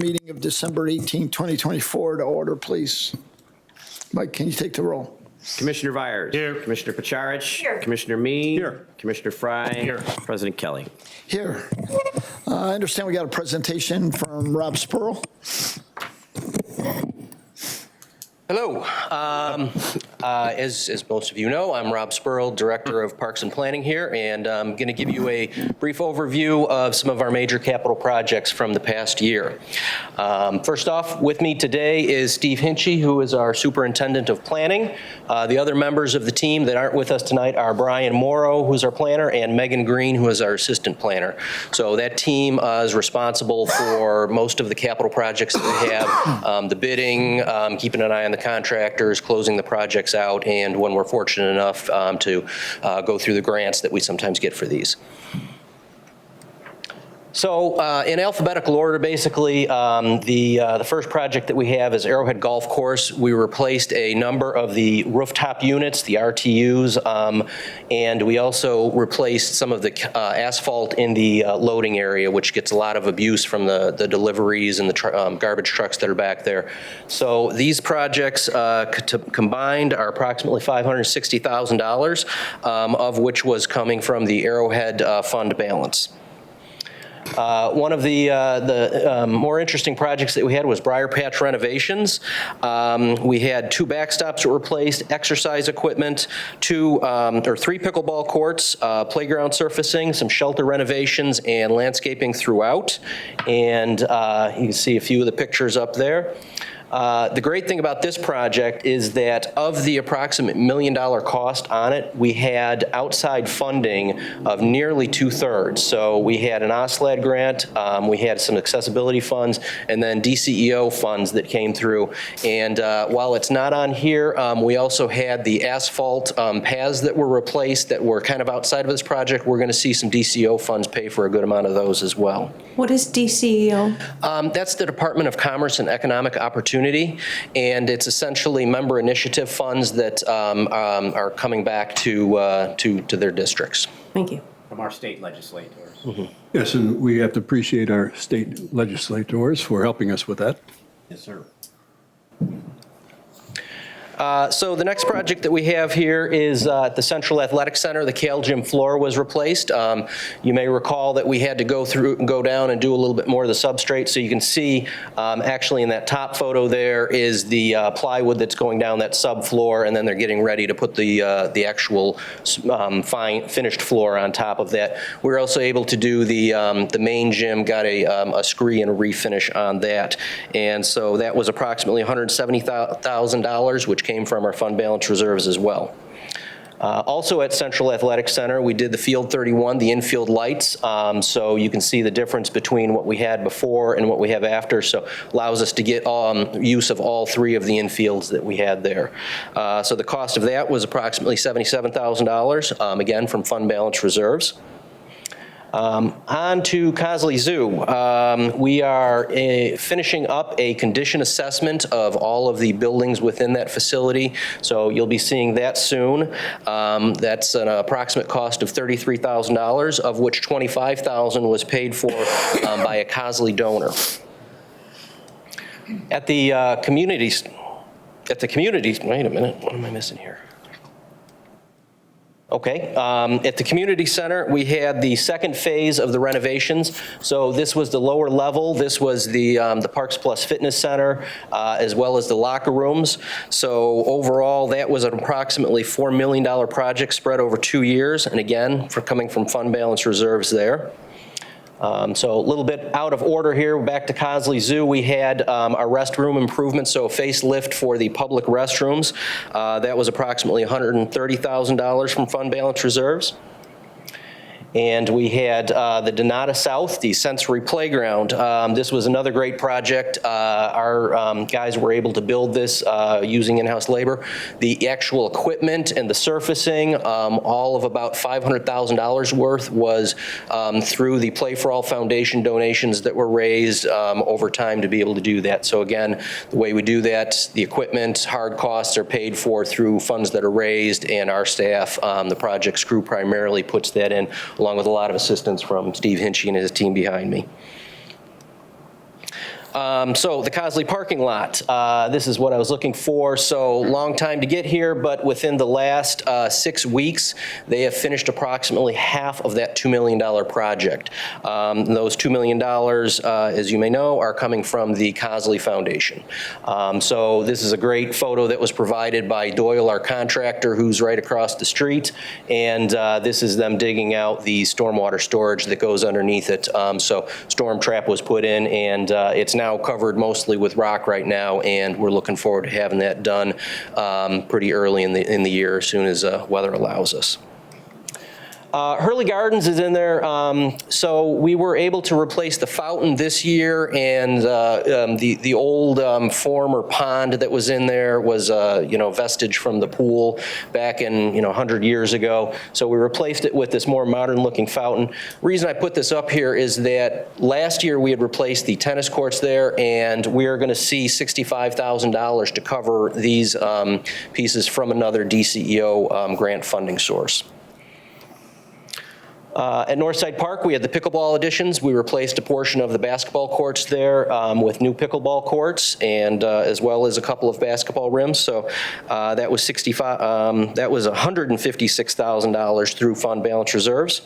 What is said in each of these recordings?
Meeting of December 18, 2024 to order, please. Mike, can you take the roll? Commissioner Vyers. Here. Commissioner Pacharich. Here. Commissioner Mee. Here. Commissioner Fry. Here. President Kelly. Here. I understand we got a presentation from Rob Spurl. Hello. As most of you know, I'm Rob Spurl, Director of Parks and Planning here, and I'm going to give you a brief overview of some of our major capital projects from the past year. First off, with me today is Steve Hinchy, who is our Superintendent of Planning. The other members of the team that aren't with us tonight are Brian Morrow, who's our planner, and Megan Green, who is our Assistant Planner. So that team is responsible for most of the capital projects that we have, the bidding, keeping an eye on the contractors, closing the projects out, and when we're fortunate enough to go through the grants that we sometimes get for these. So in alphabetical order, basically, the first project that we have is Arrowhead Golf Course. We replaced a number of the rooftop units, the RTUs, and we also replaced some of the asphalt in the loading area, which gets a lot of abuse from the deliveries and the garbage trucks that are back there. So these projects combined are approximately $560,000, of which was coming from the Arrowhead fund balance. One of the more interesting projects that we had was Briar Patch renovations. We had 2 backstops that were replaced, exercise equipment, 3 pickleball courts, playground surfacing, some shelter renovations, and landscaping throughout. And you can see a few of the pictures up there. The great thing about this project is that of the approximate $1 million cost on it, we had outside funding of nearly 2/3. So we had an OSLAD grant, we had some accessibility funds, and then DCEO funds that came through. And while it's not on here, we also had the asphalt paths that were replaced that were kind of outside of this project. We're going to see some DCEO funds pay for a good amount of those as well. What is DCEO? That's the Department of Commerce and Economic Opportunity, and it's essentially member initiative funds that are coming back to their districts. Thank you. From our state legislators. Mm-hmm. Yes, and we have to appreciate our state legislators for helping us with that. Yes, sir. So the next project that we have here is at the Central Athletic Center. The Kale Gym floor was replaced. You may recall that we had to go down and do a little bit more of the substrate. So you can see actually in that top photo there is the plywood that's going down that subfloor, and then they're getting ready to put the actual fine finished floor on top of that. We were also able to do the main gym, got a scree and a refinish on that, and so that was approximately $170,000, which came from our fund balance reserves as well. Also at Central Athletic Center, we did the Field 31, the infield lights, so you can see the difference between what we had before and what we have after, so allows us to get use of all 3 of the infields that we had there. So the cost of that was approximately $77,000, again from fund balance reserves. On to Cosley Zoo. We are finishing up a condition assessment of all of the buildings within that facility, so you'll be seeing that soon. That's an approximate cost of $33,000, of which $25,000 was paid for by a Cosley donor. At the communities, wait a minute, what am I missing here? Okay, at the community center, we had the second phase of the renovations. So this was the lower level. This was the Parks Plus Fitness Center, as well as the locker rooms. So overall, that was an approximately $4 million project spread over 2 years. And again, coming from fund balance reserves there. So a little bit out of order here, back to Cosley Zoo, we had a restroom improvement, so a facelift for the public restrooms. That was approximately $130,000 from fund balance reserves. And we had the Donata South, the sensory playground. This was another great project. Our guys were able to build this using in-house labor. The actual equipment and the surfacing, all of about $500,000 worth, was through the Play for All Foundation donations that were raised over time to be able to do that. So again, the way we do that, the equipment, hard costs are paid for through funds that are raised, and our staff, the project's crew primarily puts that in, along with a lot of assistance from Steve Hinchy and his team behind me. So the Cosley parking lot, this is what I was looking for. So long time to get here, but within the last 6 weeks, they have finished approximately half of that $2 million project. Those $2 million, as you may know, are coming from the Cosley Foundation. So this is a great photo that was provided by Doyle, our contractor, who's right across the street. And this is them digging out the stormwater storage that goes underneath it. So storm trap was put in, and it's now covered mostly with rock right now, and we're looking forward to having that done pretty early in the year, as soon as weather allows us. Hurley Gardens is in there. So we were able to replace the fountain this year, and the old former pond that was in there was vestige from the pool back in 100 years ago. So we replaced it with this more modern-looking fountain. Reason I put this up here is that last year we had replaced the tennis courts there, and we are going to see $65,000 to cover these pieces from another DCEO grant funding source. At Northside Park, we had the pickleball additions. We replaced a portion of the basketball courts there with new pickleball courts, and as well as a couple of basketball rims. So that was $156,000 through fund balance reserves.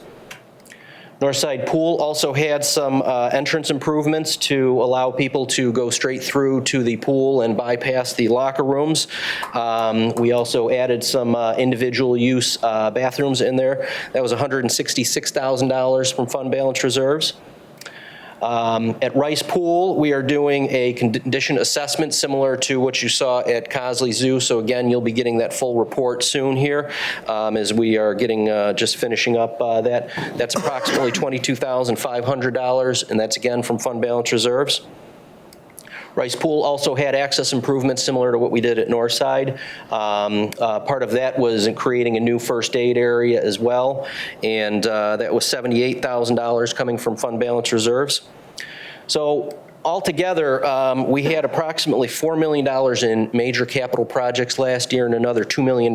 Northside Pool also had some entrance improvements to allow people to go straight through to the pool and bypass the locker rooms. We also added some individual use bathrooms in there. That was $166,000 from fund balance reserves. At Rice Pool, we are doing a condition assessment similar to what you saw at Cosley Zoo. So again, you'll be getting that full report soon here as we are getting just finishing up that. That's approximately $22,500, and that's again from fund balance reserves. Rice Pool also had access improvements similar to what we did at Northside. Part of that was in creating a new first aid area as well, and that was $78,000 coming from fund balance reserves. So altogether, we had approximately $4 million in major capital projects last year and another $2 million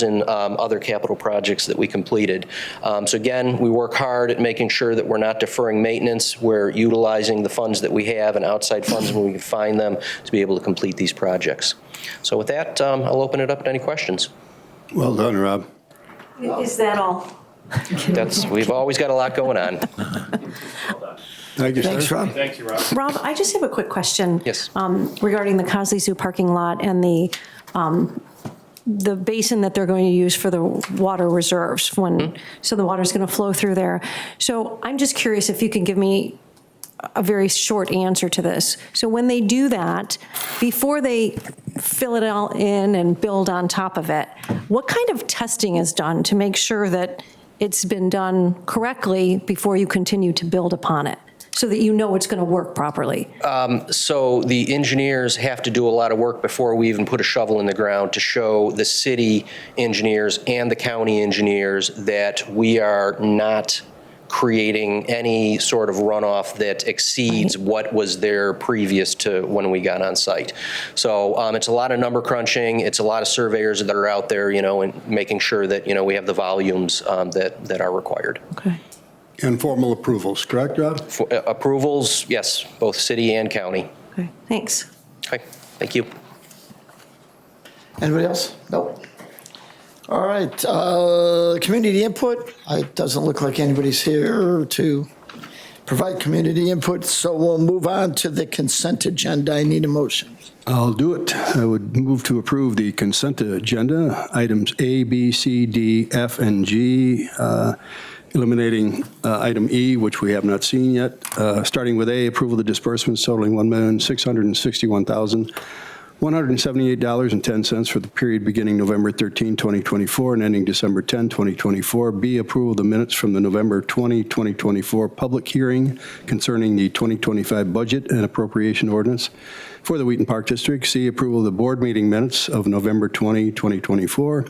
in other capital projects that we completed. So again, we work hard at making sure that we're not deferring maintenance. We're utilizing the funds that we have and outside funds when we can find them to be able to complete these projects. So with that, I'll open it up to any questions. Well done, Rob. Is that all? We've always got a lot going on. Thank you, sir. Thanks, Rob. Thank you, Rob. Rob, I just have a quick question. Yes. Regarding the Cosley Zoo parking lot and the basin that they're going to use for the water reserves so the water's going to flow through there. So I'm just curious if you can give me a very short answer to this. So when they do that, before they fill it all in and build on top of it, what kind of testing is done to make sure that it's been done correctly before you continue to build upon it, so that you know it's going to work properly? So the engineers have to do a lot of work before we even put a shovel in the ground to show the city engineers and the county engineers that we are not creating any sort of runoff that exceeds what was there previous to when we got on site. So it's a lot of number crunching. It's a lot of surveyors that are out there, and making sure that, we have the volumes that are required. Okay. And formal approvals, correct, Rob? Approvals, yes, both city and county. Okay, thanks. Okay, thank you. Anybody else? Nope. All right, community input. It doesn't look like anybody's here to provide community input, so we'll move on to the consent agenda. I need a motion. I'll do it. I would move to approve the consent agenda, items A, B, C, D, F, and G, eliminating item E, which we have not seen yet. Starting with A, approval of the disbursements totaling $1,661,178.10 for the period beginning November 13, 2024 and ending December 10, 2024. B, approval of the minutes from the November 20, 2024 public hearing concerning the 2025 budget and appropriation ordinance for the Wheaton Park District. C, approval of the board meeting minutes of November 20, 2024.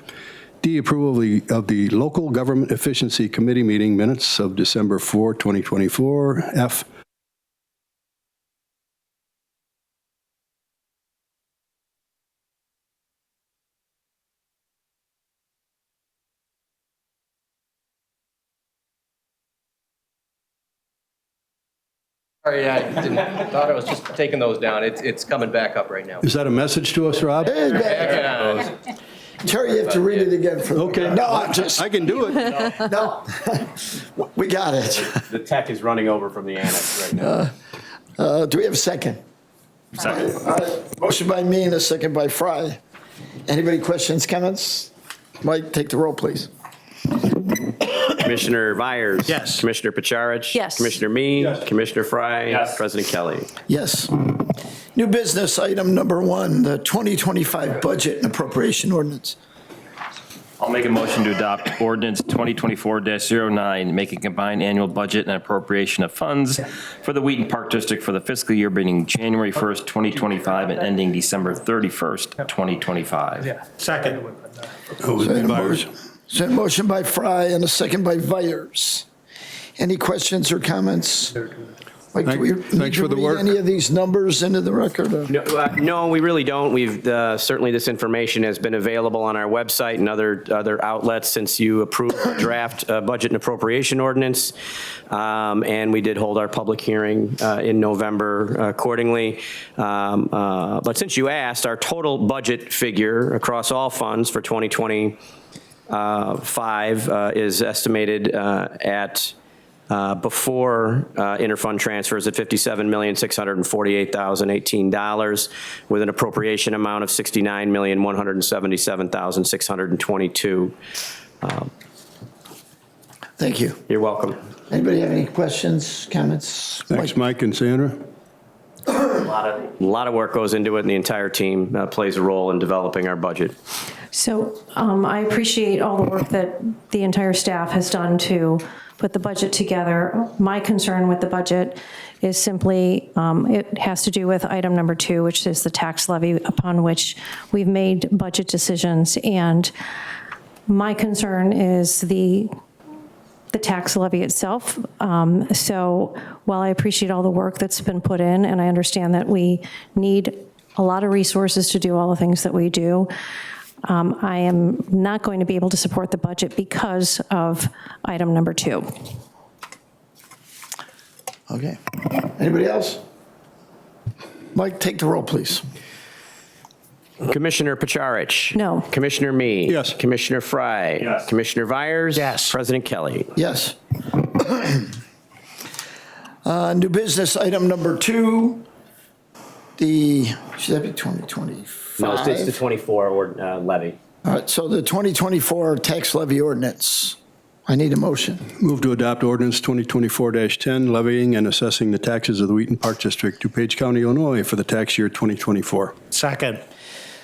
D, approval of the Local Government Efficiency Committee meeting minutes of December 4, 2024. F, Sorry, thought I was just taking those down. It's coming back up right now. Is that a message to us, Rob? Hey, man. Terry, you have to read it again for Okay. No, I'm just, I can do it. no. We got it. The tech is running over from the annex right now. Do we have a second? Second. Motion by me and a second by Fry. Anybody questions, comments? Mike, take the roll, please. Commissioner Myers. Yes. Commissioner Pacharich. Yes. Commissioner Me. Yes. Commissioner Fry. Yes. President Kelly. Yes. New business item number 1, the 2025 budget and appropriation ordinance. I'll make a motion to adopt ordinance 2024-09, making combined annual budget and appropriation of funds for the Wheaton Park District for the fiscal year beginning January 1st, 2025 and ending December 31st, 2025. Second. So a motion by Fry and a second by Vyers. Any questions or comments? Mike, do we need Thanks to for the read work. any of these numbers into the record? or- No, we really don't. We've, certainly this information has been available on our website and other outlets since you approved the draft budget and appropriation ordinance. And we did hold our public hearing in November accordingly. But since you asked, our total budget figure across all funds for 2025 is estimated at before interfund transfers at $57,648,018 with an appropriation amount of $69,177,622. Thank you. You're welcome. Anybody have any questions, comments? Thanks, Mike and Sandra. A lot of work goes into it, and the entire team plays a role in developing our budget. So I appreciate all the work that the entire staff has done to put the budget together. My concern with the budget is simply, it has to do with item number 2, which is the tax levy upon which we've made budget decisions. And my concern is the tax levy itself. So while I appreciate all the work that's been put in, and I understand that we need a lot of resources to do all the things that we do, I am not going to be able to support the budget because of item number 2. Okay. Anybody else? Mike, take the roll, please. Commissioner Pacharich. No. Commissioner Me. Yes. Commissioner Fry. Yes. Commissioner Vyers. Yes. President Kelly. Yes. New business item number 2, should that be 2025? No, it's the 24 levy. All right, so the 2024 tax levy ordinance. I need a motion. Move to adopt ordinance 2024-10, levying and assessing the taxes of the Wheaton Park District, DuPage County, Illinois, for the tax year 2024. Second.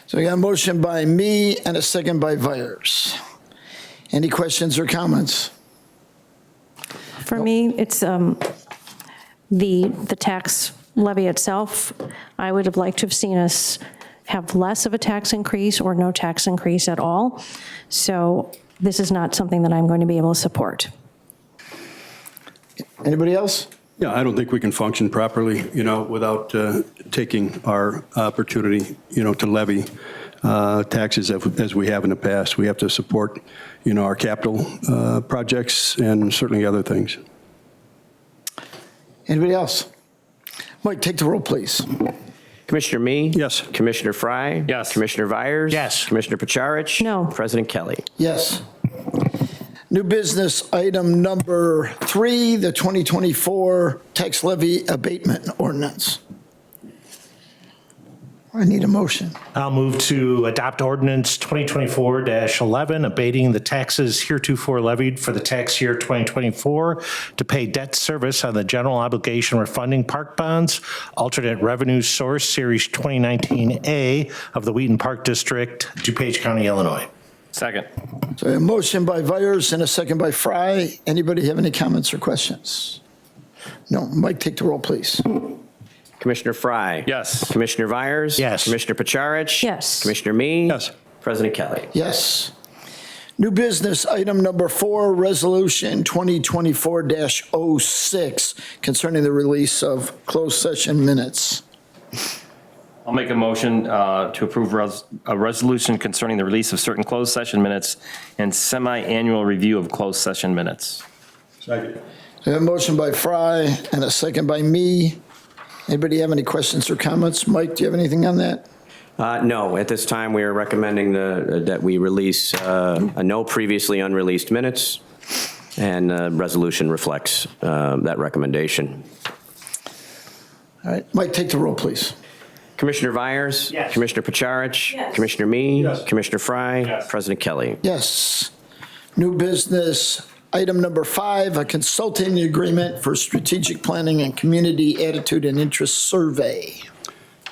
So we got a motion by me and a second by Vyers. Any questions or comments? For me, it's the tax levy itself. I would have liked to have seen us have less of a tax increase or no tax increase at all. So this is not something that I'm going to be able to support. Anybody else? Yeah, I don't think we can function properly, without taking our opportunity, to levy taxes as we have in the past. We have to support, our capital projects and certainly other things. Anybody else? Mike, take the roll, please. Commissioner Me. Yes. Commissioner Fry. Yes. Commissioner Vyers. Yes. Commissioner Pacharich. No. President Kelly. Yes. New business item number 3, the 2024 tax levy abatement ordinance. I need a motion. I'll move to adopt ordinance 2024-11, abating the taxes heretofore levied for the tax year 2024 to pay debt service on the general obligation refunding park bonds, alternate revenue source, Series 2019A of the Wheaton Park District, DuPage County, Illinois. Second. So a motion by Vyers and a second by Fry. Anybody have any comments or questions? No. Mike, take the roll, please. Commissioner Fry. Yes. Commissioner Vyers. Yes. Commissioner Pacharich. Yes. Commissioner Me. Yes. President Kelly. Yes. New business item number 4, resolution 2024-06 concerning the release of closed session minutes. I'll make a motion to approve a resolution concerning the release of certain closed session minutes and semi-annual review of closed session minutes. Second. So a motion by Fry and a second by me. Anybody have any questions or comments? Mike, do you have anything on that? No, at this time, we are recommending that we release no previously unreleased minutes, and the resolution reflects that recommendation. All right, Mike, take the roll, please. Commissioner Vyers? Yes. Commissioner Pacharich? Yes. Commissioner Me? Yes. Commissioner Fry? Yes. President Kelly? Yes. New business, item number 5, a consulting agreement for strategic planning and community attitude and interest survey.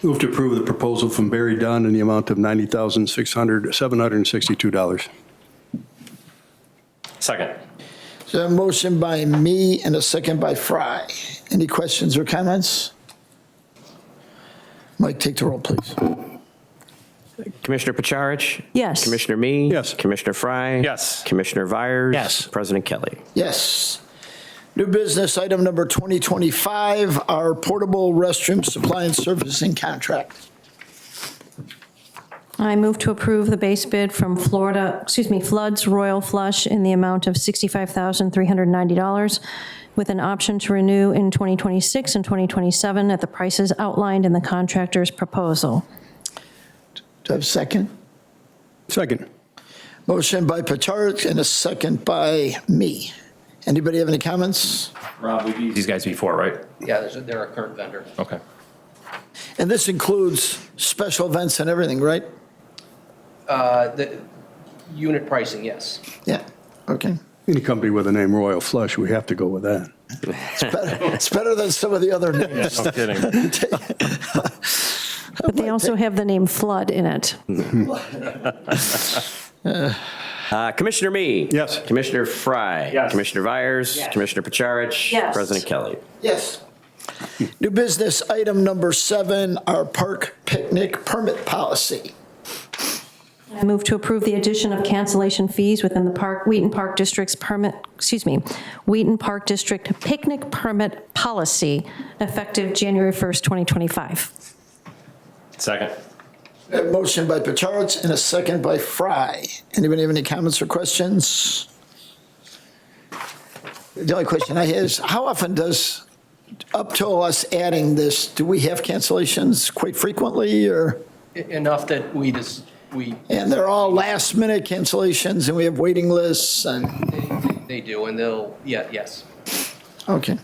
Move to approve the proposal from Barry Dunn in the amount of $90,762. Second. So a motion by me and a second by Fry. Any questions or comments? Mike, take the roll, please. Commissioner Pacharich? Yes. Commissioner Me? Yes. Commissioner Fry? Yes. Commissioner Vyers? Yes. President Kelly? Yes. New business, item number 2025, our portable restroom supply and servicing contract. I move to approve the base bid from Floods Royal Flush in the amount of $65,390 with an option to renew in 2026 and 2027 at the prices outlined in the contractor's proposal. Do I have a second? Second. Motion by Pacharich and a second by me. Anybody have any comments? Rob, we've used these guys before, right? Yeah, they're a current vendor. Okay. And this includes special events and everything, right? The unit pricing, yes. Yeah, okay. Any company with the name Royal Flush, we have to go with that. It's better than some of the other names. No kidding. But they also have the name Flood in it. Commissioner Me? Yes. Commissioner Fry? Yes. Commissioner Vyers? Yes. Commissioner Pacharich? Yes. President Kelly? Yes. New business, item number 7, our park picnic permit policy. I move to approve the addition of cancellation fees within the Wheaton Park District's Wheaton Park District picnic permit policy effective January 1st, 2025. Second. A motion by Pacharich and a second by Fry. Anybody have any comments or questions? The only question I have is, how often does, up to us adding this, do we have cancellations quite frequently, or? Enough that we And they're all last minute cancellations and we have waiting lists and, they do, and yes. okay.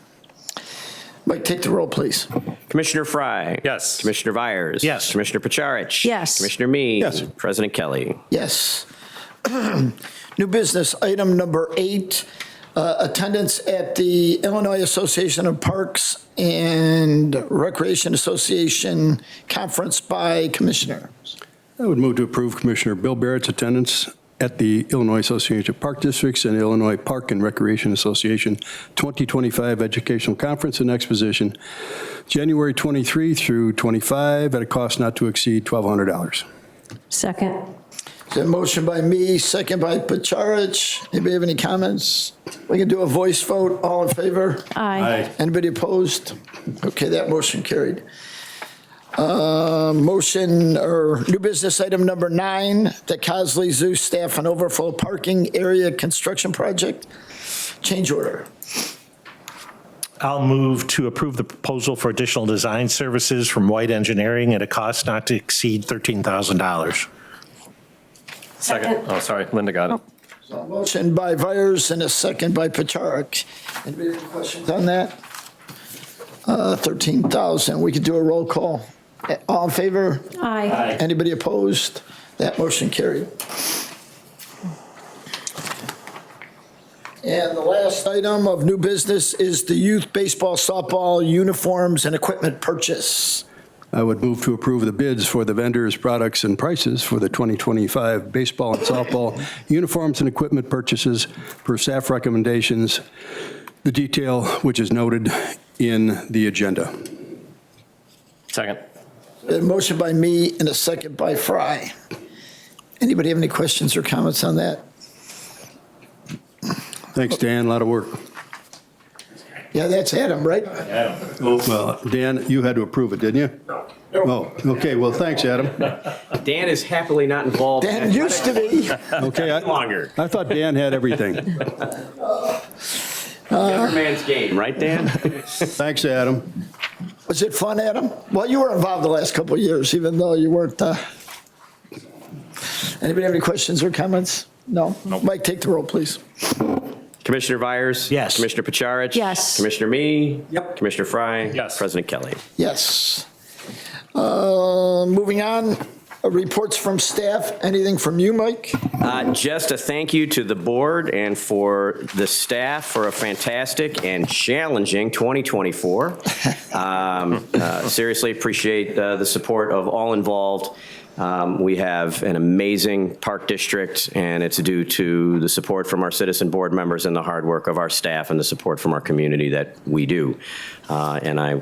Mike, take the roll, please. Commissioner Fry? Yes. Commissioner Vyers? Yes. Commissioner Pacharich? Yes. Commissioner Me? Yes. President Kelly? Yes. New business, item number 8, attendance at the Illinois Association of Parks and Recreation Association Conference by commissioners. I would move to approve Commissioner Bill Barrett's attendance at the Illinois Association of Park Districts and Illinois Park and Recreation Association 2025 Educational Conference and Exposition, January 23 through 25, at a cost not to exceed $1,200. Second. Is there a motion by me, second by Pacharich? Anybody have any comments? We can do a voice vote. All in favor? Aye. Anybody opposed? Okay, that motion carried. Motion or new business item number 9, the Cosley Zoo staff and overflow parking area construction project. Change order. I'll move to approve the proposal for additional design services from White Engineering at a cost not to exceed $13,000. Second. Oh, sorry, Linda got it. So motion by Vyers and a second by Pacharich. Anybody have any questions on that? 13,000. We could do a roll call. All in favor? Aye. Anybody opposed? That motion carried. And the last item of new business is the youth baseball, softball uniforms and equipment purchase. I would move to approve the bids for the vendors, products, and prices for the 2025 baseball and softball uniforms and equipment purchases per staff recommendations, the detail which is noted in the agenda. Second. A motion by me and a second by Fry. Anybody have any questions or comments on that? Thanks, Dan, a lot of work. Yeah, that's Adam, right? Well, Dan, you had to approve it, didn't you? No. Oh, okay, well, thanks, Adam. Dan is happily not involved. Dan used to be. Okay, Longer. I thought Dan had everything. All Younger man's game, right, Dan? Thanks, Adam. Was it fun, Adam? Well, you were involved the last couple of years, even though you weren't. Anybody have any questions or comments? No? Mike, take the roll, please. Commissioner Vyers? Yes. Commissioner Pacharich? Yes. Commissioner Me? Yep. Commissioner Fry? Yes. President Kelly? Yes. Moving on, reports from staff. Anything from you, Mike? Just a thank you to the board and for the staff for a fantastic and challenging 2024. Seriously appreciate the support of all involved. We have an amazing park district, and it's due to the support from our citizen board members and the hard work of our staff and the support from our community that we do. And I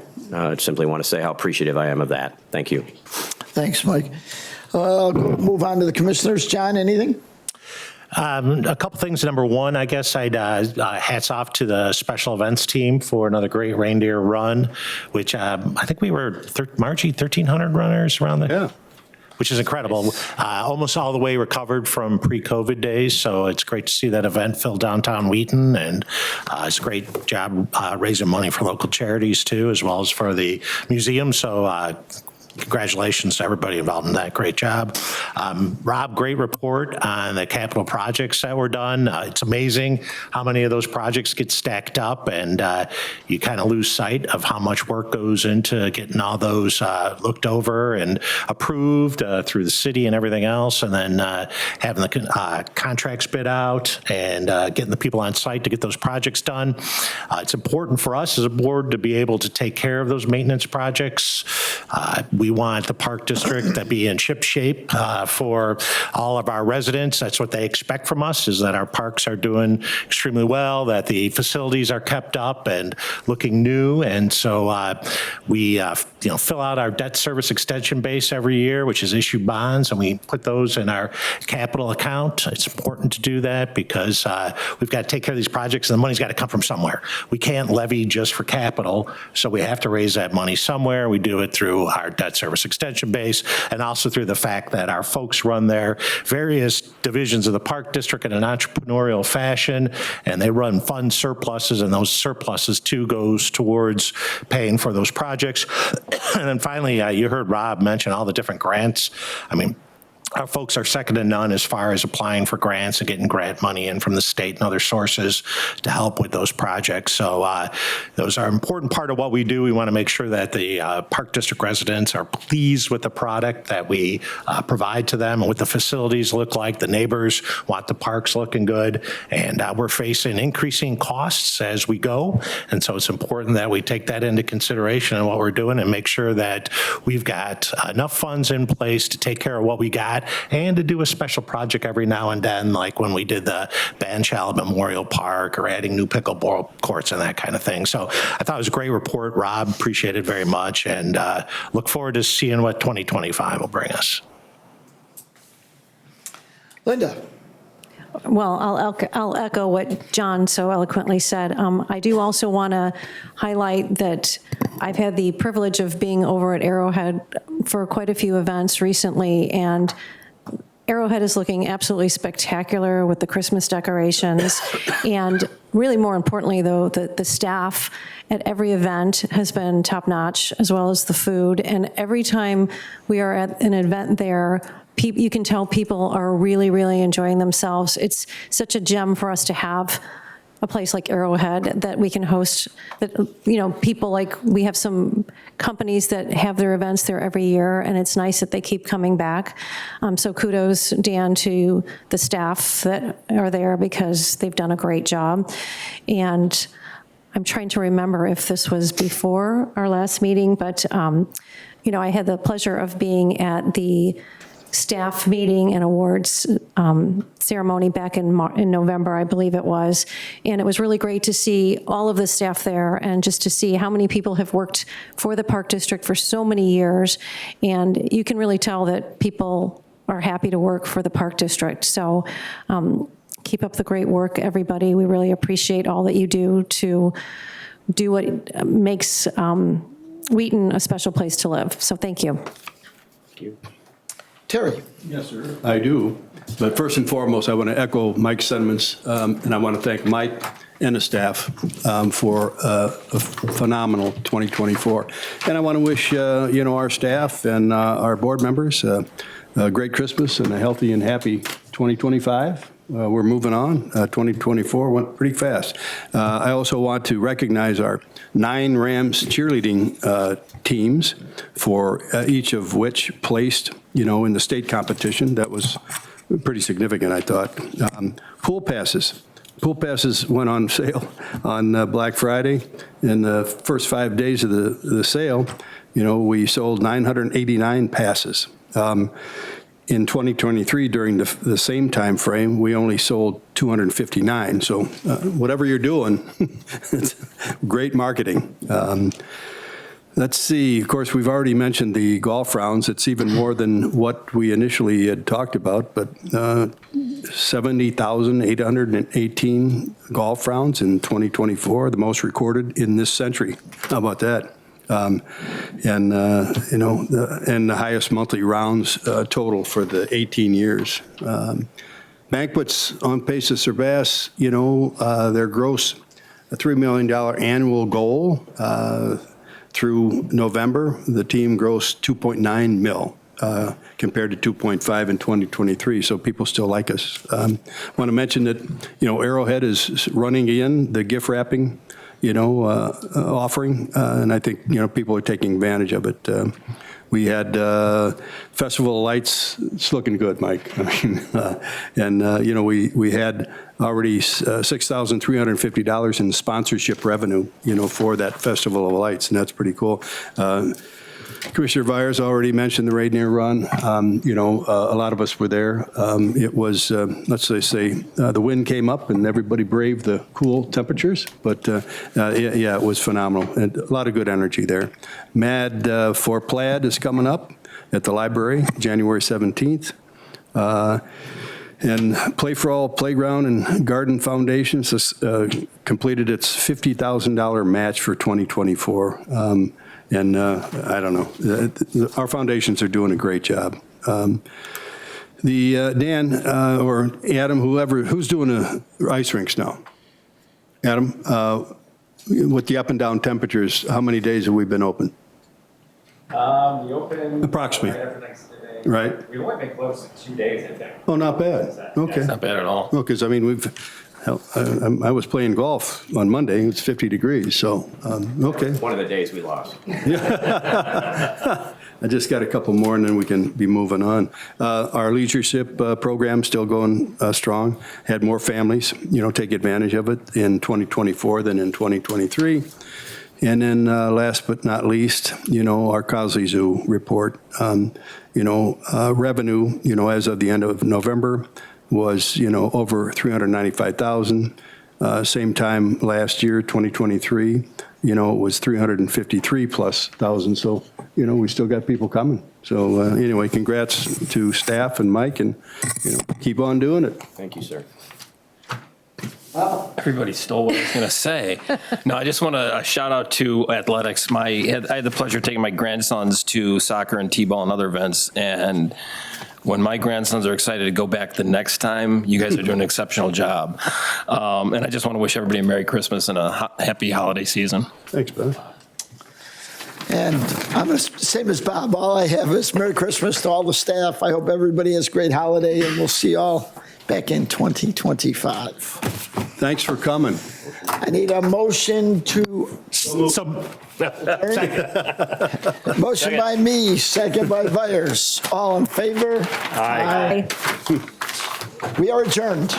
simply want to say how appreciative I am of that. Thank you. Thanks, Mike. Move on to the commissioners. John, anything? A couple things. Number one, I guess I'd hats off to the special events team for another great reindeer run, which I think we were, Margie, 1,300 runners around there. Yeah. Which is incredible. Almost all the way recovered from pre-COVID days, so it's great to see that event fill downtown Wheaton, and it's a great job raising money for local charities too, as well as for the museum. So congratulations to everybody involved in that. Great job. Rob, great report on the capital projects that were done. It's amazing how many of those projects get stacked up, and you kind of lose sight of how much work goes into getting all those looked over and approved through the city and everything else, and then having the contracts bid out and getting the people on site to get those projects done. It's important for us as a board to be able to take care of those maintenance projects. We want the Park District to be in ship shape for all of our residents. That's what they expect from us, is that our parks are doing extremely well, that the facilities are kept up and looking new. And so we fill out our debt service extension base every year, which is issue bonds, and we put those in our capital account. It's important to do that because we've got to take care of these projects, and the money's got to come from somewhere. We can't levy just for capital, so we have to raise that money somewhere. We do it through our debt service extension base, and also through the fact that our folks run their various divisions of the Park District in an entrepreneurial fashion, and they run fund surpluses, and those surpluses too goes towards paying for those projects. And then finally, you heard Rob mention all the different grants. I mean, our folks are second to none as far as applying for grants and getting grant money in from the state and other sources to help with those projects. So those are an important part of what we do. We want to make sure that the Park District residents are pleased with the product that we provide to them and what the facilities look like. The neighbors want the parks looking good, and we're facing increasing costs as we go. And so it's important that we take that into consideration in what we're doing and make sure that we've got enough funds in place to take care of what we got, and to do a special project every now and then, like when we did the Ban Shallot Memorial Park or adding new pickleball courts and that kind of thing. So I thought it was a great report, Rob. Appreciate it very much, and look forward to seeing what 2025 will bring us. Linda. Well, I'll echo what John so eloquently said. I do also want to highlight that I've had the privilege of being over at Arrowhead for quite a few events recently, and Arrowhead is looking absolutely spectacular with the Christmas decorations. And really more importantly, though, the staff at every event has been top-notch, as well as the food. And every time we are at an event there, you can tell people are really, really enjoying themselves. It's such a gem for us to have a place like Arrowhead that we can host, that, people like, we have some companies that have their events there every year, and it's nice that they keep coming back. So kudos, Dan, to the staff that are there, because they've done a great job. And I'm trying to remember if this was before our last meeting, but, I had the pleasure of being at the staff meeting and awards ceremony back in November, I believe it was. And it was really great to see all of the staff there, and just to see how many people have worked for the Park District for so many years. And you can really tell that people are happy to work for the Park District. So keep up the great work, everybody. We really appreciate all that you do to do what makes Wheaton a special place to live. So thank you. Thank you. Terry. Yes, sir. I do. But first and foremost, I want to echo Mike's sentiments, and I want to thank Mike and the staff for a phenomenal 2024. And I want to wish, our staff and our board members a great Christmas and a healthy and happy 2025. We're moving on. 2024 went pretty fast. I also want to recognize our 9 Rams cheerleading teams, for each of which placed, in the state competition. That was pretty significant, I thought. Pool passes. Pool passes went on sale on Black Friday. In the first 5 days of the sale, we sold 989 passes. In 2023, during the same time frame, we only sold 259. So whatever you're doing, it's great marketing. Let's see. Of course, we've already mentioned the golf rounds. It's even more than what we initially had talked about, but 70,818 golf rounds in 2024, the most recorded in this century. How about that? And the highest monthly rounds total for the 18 years. Banquets on pace to surpass, their gross $3 million annual goal. Through November, the team grossed 2.9 mil compared to 2.5 in 2023. So people still like us. Want to mention that, Arrowhead is running in the gift wrapping offering, and I think, people are taking advantage of it. We had Festival of Lights. It's looking good, Mike. We had already $6,350 in sponsorship revenue, for that Festival of Lights, and that's pretty cool. Commissioner Vyers already mentioned the Rainier Run. A lot of us were there. It was, let's say, the wind came up and everybody braved the cool temperatures. But it was phenomenal. And a lot of good energy there. Mad for Plaid is coming up at the library, January 17th. And Play for All Playground and Garden Foundations has completed its $50,000 match for 2024. And I don't know, our foundations are doing a great job. Dan or Adam, who's doing the ice rinks now? Adam, with the up and down temperatures, how many days have we been open? We open approximately. right after Thanksgiving. Right. We've only been closed 2 days, I think. Oh, not bad. Okay. Not bad at all. No, because I was playing golf on Monday. It's 50 degrees, so, okay. One of the days we lost. I just got a couple more, and then we can be moving on. Our leadership program still going strong. Had more families, take advantage of it in 2024 than in 2023. And then last but not least, our Cosley Zoo report. Revenue, as of the end of November, was, over 395,000. Same time last year, 2023, it was 353,000+. So, we still got people coming. So anyway, congrats to staff and Mike, and, keep on doing it. Thank you, sir. Everybody stole what I was going to say. No, I just want to shout out to athletics. I had the pleasure of taking my grandsons to soccer and t-ball and other events, and when my grandsons are excited to go back the next time, you guys are doing an exceptional job. And I just want to wish everybody a Merry Christmas and a happy holiday season. Thanks, Ben. And I'm the same as Bob. All I have is Merry Christmas to all the staff. I hope everybody has a great holiday, and we'll see you all back in 2025. Thanks for coming. I need a motion to, motion by me, second by Vyers. All in favor? Aye. We are adjourned.